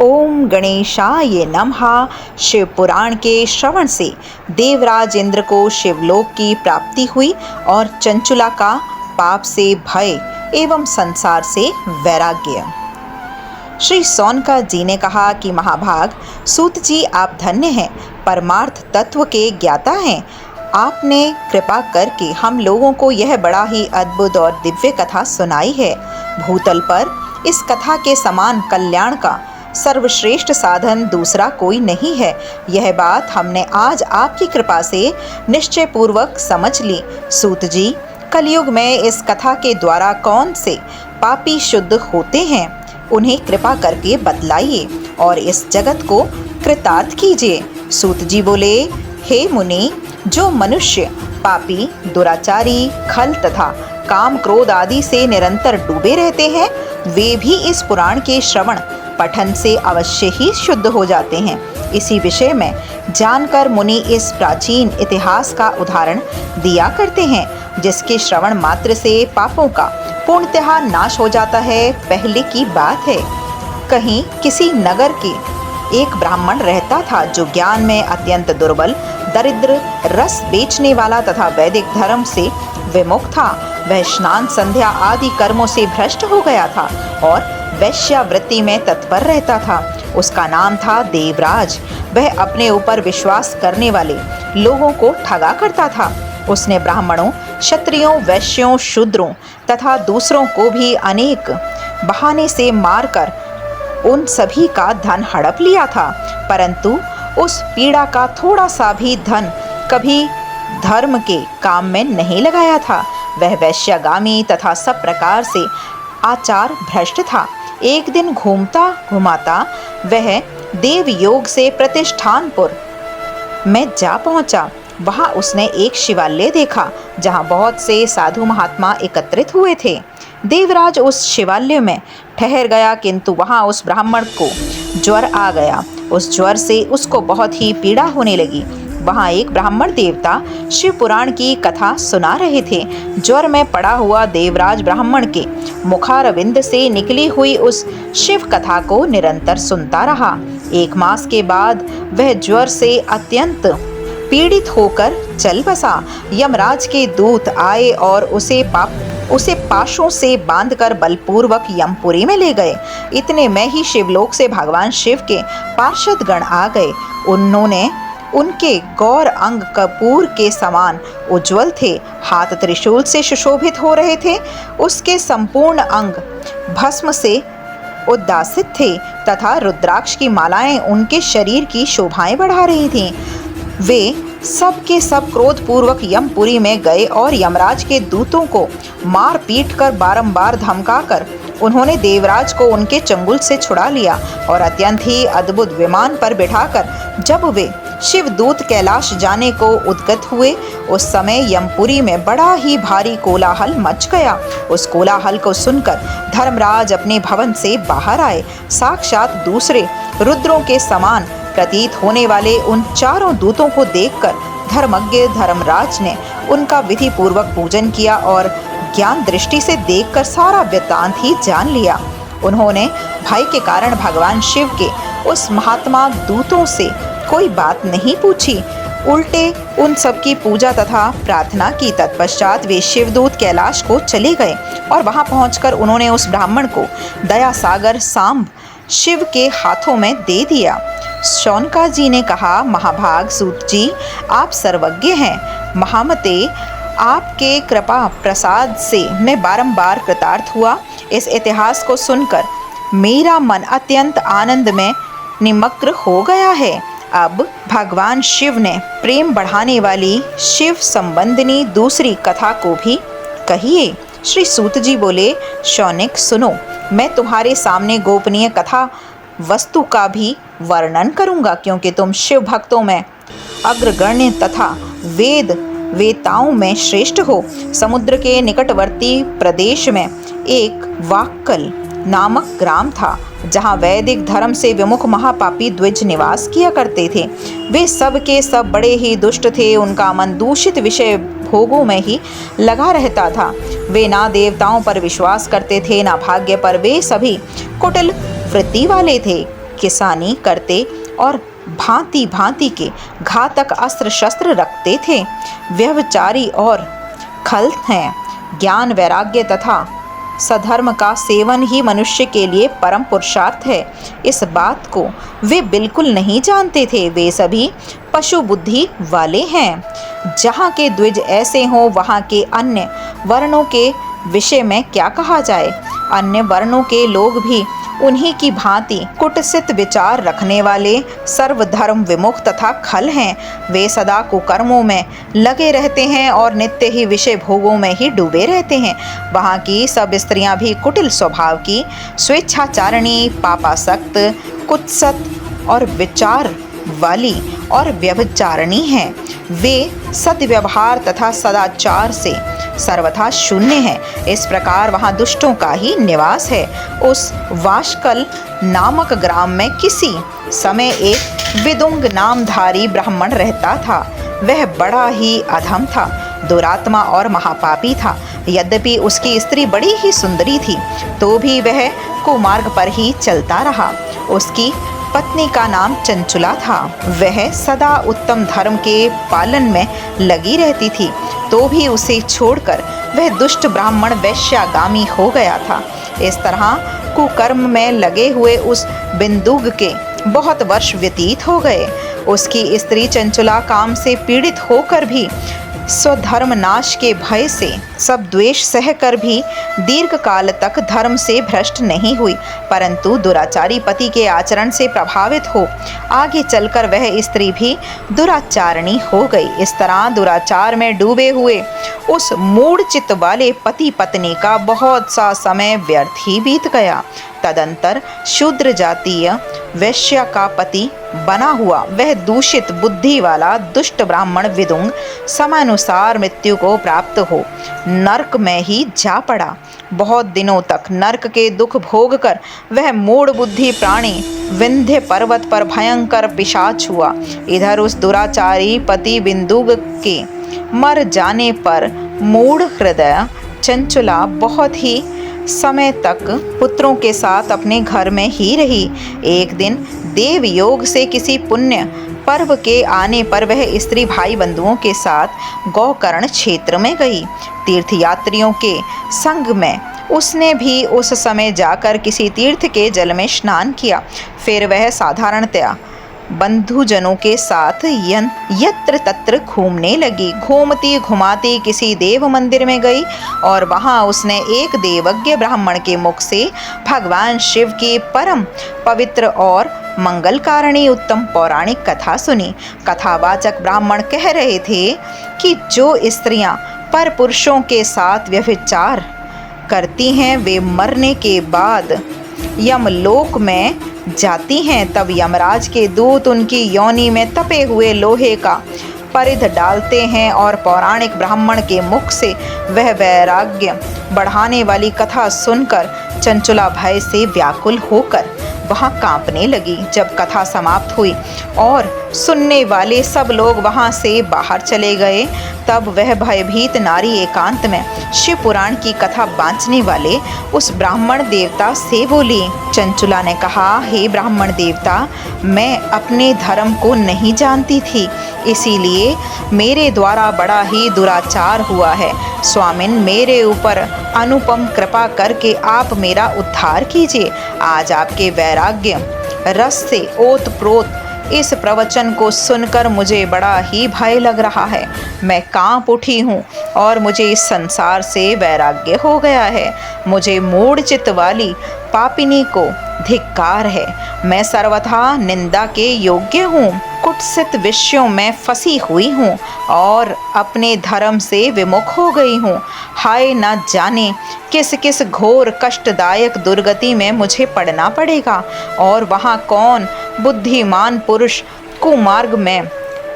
ओम गणेशाय नमः। शिव पुराण के श्रवण से देवराज इंद्र को शिवलोक की प्राप्ति हुई और चंचुला का पाप से भय एवं संसार से वैराग्य। श्री सौनका जी ने कहा कि महाभाग सूत जी, आप धन्य हैं, परमार्थ तत्व के ज्ञाता हैं। आपने कृपा करके हम लोगों को यह बड़ा ही अद्भुत और दिव्य कथा सुनाई है। भूतल पर इस कथा के समान कल्याण का सर्वश्रेष्ठ साधन दूसरा कोई नहीं है। यह बात हमने आज आपकी कृपा से निश्चय पूर्वक समझ ली। सूत जी, कलयुग में इस कथा के द्वारा कौन से पापी शुद्ध होते हैं, उन्हें कृपा करके बतलाइए और इस जगत को कृतार्थ कीजिए। सूत जी बोले, हे मुनि, जो मनुष्य पापी, दुराचारी, खल तथा काम क्रोध आदि से निरंतर डूबे रहते हैं, वे भी इस पुराण के श्रवण पठन से अवश्य ही शुद्ध हो जाते हैं। इसी विषय में जानकर मुनि इस प्राचीन इतिहास का उदाहरण दिया करते हैं, जिसके श्रवण मात्र से पापों का पूर्णतः नाश हो जाता है। पहले की बात है, कहीं किसी नगर के एक ब्राह्मण रहता था, जो ज्ञान में अत्यंत दुर्बल, दरिद्र, रस बेचने वाला तथा वैदिक धर्म से विमुख था। वह स्नान संध्या आदि कर्मों से भ्रष्ट हो गया था और वैश्यावृत्ति में तत्पर रहता था। उसका नाम था देवराज। वह अपने ऊपर विश्वास करने वाले लोगों को ठगा करता था। उसने ब्राह्मणों, क्षत्रियों, वैश्यों, शूद्रों तथा दूसरों को भी अनेक बहाने से मारकर उन सभी का धन हड़प लिया था, परंतु उस पीड़ा का थोड़ा सा भी धन कभी धर्म के काम में नहीं लगाया था। वह वैश्यागामी तथा सब प्रकार से आचार भ्रष्ट था। एक दिन घूमता घुमाता वह देवयोग से प्रतिष्ठानपुर में जा पहुंचा। वहां उसने एक शिवालय देखा, जहां बहुत से साधु महात्मा एकत्रित हुए थे। देवराज उस शिवालय में ठहर गया, किंतु वहां उस ब्राह्मण को ज्वर आ गया। उस ज्वर से उसको बहुत ही पीड़ा होने लगी। वहां एक ब्राह्मण देवता शिव पुराण की कथा सुना रहे थे। ज्वर में पड़ा हुआ देवराज ब्राह्मण के मुखारविंद से निकली हुई उस शिव कथा को निरंतर सुनता रहा। 1 मास के बाद वह ज्वर से अत्यंत पीड़ित होकर चल बसा। यमराज के दूत आए और उसे पाशों से बांधकर बलपूर्वक यमपुरी में ले गए। इतने में ही शिवलोक से भगवान शिव के पार्षद गण आ गए। उनके गौर अंग कपूर के समान उज्जवल थे, हाथ त्रिशूल से सुशोभित हो रहे थे। उसके संपूर्ण अंग भस्म से उद्दासित थे तथा रुद्राक्ष की मालाएं उनके शरीर की शोभाएं बढ़ा रही थीं। वे सब के सब क्रोध पूर्वक यमपुरी में गए और यमराज के दूतों को मार पीट कर बारंबार धमकाकर उन्होंने देवराज को उनके चंगुल से छुड़ा लिया और अत्यंत ही अद्भुत विमान पर बिठाकर जब वे शिवदूत कैलाश जाने को उद्गत हुए, उस समय यमपुरी में बड़ा ही भारी कोलाहल मच गया। उस कोलाहल को सुनकर धर्मराज अपने भवन से बाहर आए। साक्षात दूसरे रुद्रों के समान प्रतीत होने वाले उन चारों दूतों को देखकर धर्मज्ञ धर्मराज ने उनका विधि पूर्वक पूजन किया और ज्ञान दृष्टि से देखकर सारा वृत्तांत ही जान लिया। उन्होंने भय के कारण भगवान शिव के उस महात्मा दूतों से कोई बात नहीं पूछी, उल्टे उन सब की पूजा तथा प्रार्थना की। तत्पश्चात वे शिवदूत कैलाश को चले गए और वहां पहुंचकर उन्होंने उस ब्राह्मण को दया सागर सांब शिव के हाथों में दे दिया। शौनका जी ने कहा, महाभाग सूत जी, आप सर्वज्ञ हैं। महामते, आपके कृपा प्रसाद से मैं बारंबार कृतार्थ हुआ। इस इतिहास को सुनकर मेरा मन अत्यंत आनंद में निमग्न हो गया है। अब भगवान शिव ने प्रेम बढ़ाने वाली शिव संबंधिनी दूसरी कथा को भी कहिए। श्री सूत जी बोले, शौनिक सुनो, मैं तुम्हारे सामने गोपनीय कथा वस्तु का भी वर्णन करूंगा, क्योंकि तुम शिव भक्तों में अग्रगण्य तथा वेताओं में श्रेष्ठ हो। समुद्र के निकटवर्ती प्रदेश में एक वाक्कल नामक ग्राम था, जहाँ वैदिक धर्म से विमुख महापापी द्विज निवास किया करते थे। वे सब के सब बड़े ही दुष्ट थे। उनका मन दूषित विषय भोगों में ही लगा रहता था। वे ना देवताओं पर विश्वास करते थे, ना भाग्य पर। वे सभी कुटिल वृत्ति वाले थे। किसानी करते और भांति भांति के घातक अस्त्र शस्त्र रखते थे। व्यभिचारी और खल हैं। ज्ञान, वैराग्य तथा सधर्म का सेवन ही मनुष्य के लिए परम पुरुषार्थ है, इस बात को वे बिल्कुल नहीं जानते थे। वे सभी पशु बुद्धि वाले हैं। जहाँ के द्विज ऐसे हों, वहाँ के अन्य वर्णों के विषय में क्या कहा जाए। अन्य वर्णों के लोग भी उन्हीं की भांति कुत्सित विचार रखने वाले, सर्वधर्म विमुख तथा खल हैं। वे सदा कुकर्मों में लगे रहते हैं और नित्य ही विषय भोगों में ही डूबे रहते हैं। वहाँ की सब स्त्रियां भी कुटिल स्वभाव की, स्वेच्छाचारिणी, पापासक्त, कुत्सित और विचार वाली और व्यभिचारिणी हैं। वे सद्व्यवहार तथा सदाचार से सर्वथा शून्य है। इस प्रकार वहाँ दुष्टों का ही निवास है। उस वाशकल नामक ग्राम में किसी समय एक विदुंग नामधारी ब्राह्मण रहता था। वह बड़ा ही अधम था, दुरात्मा और महापापी था। यद्यपि उसकी स्त्री बड़ी ही सुंदरी थी, तो भी वह कुमार्ग पर ही चलता रहा। उसकी पत्नी का नाम चंचुला था। वह सदा उत्तम धर्म के पालन में लगी रहती थी, तो भी उसे छोड़कर वह दुष्ट ब्राह्मण वैश्यागामी हो गया था। इस तरह कुकर्म में लगे हुए उस बिंदुग के बहुत वर्ष व्यतीत हो गए। उसकी स्त्री चंचुला काम से पीड़ित होकर भी, स्वधर्म नाश के भय से सब द्वेष सहकर भी दीर्घ काल तक धर्म से भ्रष्ट नहीं हुई, परंतु दुराचारी पति के आचरण से प्रभावित हो आगे चलकर वह स्त्री भी दुराचारिणी हो गई। इस तरह दुराचार में डूबे हुए उस मूढ़ चित्त वाले पति पत्नी का बहुत सा समय व्यर्थ ही बीत गया। तदंतर शूद्र जातीय वैश्या का पति बना हुआ वह दूषित बुद्धि वाला दुष्ट ब्राह्मण विदुंग समानुसार मृत्यु को प्राप्त हो नरक में ही जा पड़ा। बहुत दिनों तक नरक के दुख भोग कर वह मूढ़ बुद्धि प्राणी विंध्य पर्वत पर भयंकर पिशाच हुआ। इधर उस दुराचारी पति बिंदुग के मर जाने पर मूढ़ हृदय चंचुला बहुत ही समय तक पुत्रों के साथ अपने घर में ही रही। एक दिन देव योग से किसी पुण्य पर्व के आने पर वह स्त्री भाई बंधुओं के साथ गौकर्ण क्षेत्र में गई। तीर्थयात्रियों के संग में उसने भी उस समय जाकर किसी तीर्थ के जल में स्नान किया। फिर वह साधारणतया बंधुजनों के साथ यत्र तत्र घूमने लगी। घूमती घुमाती किसी देव मंदिर में गई और वहां उसने एक देवज्ञ ब्राह्मण के मुख से भगवान शिव की परम पवित्र और मंगलकारिणी उत्तम पौराणिक कथा सुनी। कथावाचक ब्राह्मण कह रहे थे कि जो स्त्रियां पर पुरुषों के साथ व्यभिचार करती हैं वे मरने के बाद यमलोक में जाती हैं। तब यमराज के दूत उनकी योनि में तपे हुए लोहे का परिध डालते हैं और पौराणिक ब्राह्मण के मुख से वह वैराग्य बढ़ाने वाली कथा सुनकर चंचुला भय से व्याकुल होकर वहाँ कांपने लगी। जब कथा समाप्त हुई और सुनने वाले सब लोग वहाँ से बाहर चले गए, तब वह भयभीत नारी एकांत में शिव पुराण की कथा बांचने वाले उस ब्राह्मण देवता से बोली। चंचुला ने कहा, हे ब्राह्मण देवता, मैं अपने धर्म को नहीं जानती थी, इसीलिए मेरे द्वारा बड़ा ही दुराचार हुआ है। स्वामिन, मेरे ऊपर अनुपम कृपा करके आप मेरा उद्धार कीजिए। आज आपके वैराग्य रस से ओतप्रोत इस प्रवचन को सुनकर मुझे बड़ा ही भय लग रहा है। मैं कांप उठी हूँ और मुझे इस संसार से वैराग्य हो गया है। मुझे मूढ़ चित्त वाली पापिनी को धिक्कार है। मैं सर्वथा निंदा के योग्य हूँ, कुत्सित विषयों में फंसी हुई हूँ और अपने धर्म से विमुख हो गई हूँ। हाय, न जाने किस किस घोर कष्टदायक दुर्गति में मुझे पड़ना पड़ेगा और वहाँ कौन बुद्धिमान पुरुष कुमार्ग में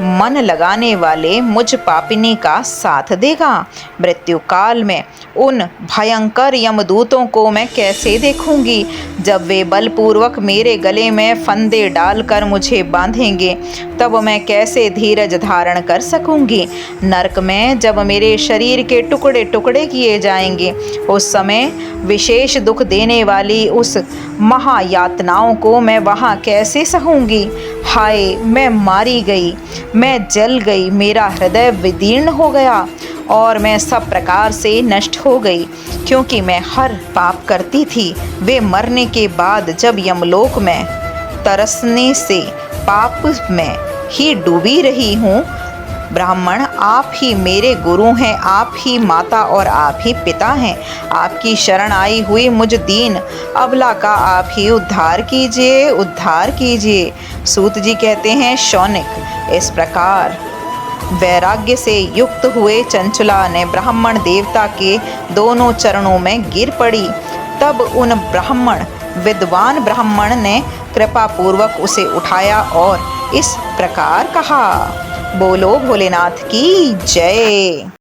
मन लगाने वाले मुझ पापिनी का साथ देगा। मृत्यु काल में उन भयंकर यमदूतों को मैं कैसे देखूंगी, जब वे बलपूर्वक मेरे गले में फंदे डालकर मुझे बांधेंगे, तब मैं कैसे धीरज धारण कर सकूंगी। नरक में जब मेरे शरीर के टुकड़े टुकड़े किए जाएंगे, उस समय विशेष दुख देने वाली उस महायातनाओं को मैं वहाँ कैसे सहूंगी। हाय, मैं मारी गई, मैं जल गई, मेरा हृदय विदीर्ण हो गया और मैं सब प्रकार से नष्ट हो गई, क्योंकि मैं हर पाप करती थी। वे मरने के बाद जब यमलोक में तरसने से पाप में ही डूबी रही हूँ। ब्राह्मण, आप ही मेरे गुरु हैं, आप ही माता और आप ही पिता हैं। आपकी शरण आई हुई मुझ दीन अबला का आप ही उद्धार कीजिए, उद्धार कीजिए। सूत जी कहते हैं, शौनिक, इस प्रकार वैराग्य से युक्त हुए चंचुला ने ब्राह्मण देवता के दोनों चरणों में गिर पड़ी। तब उन विद्वान ब्राह्मण ने कृपा पूर्वक उसे उठाया और इस प्रकार कहा। बोलो भोलेनाथ की जय।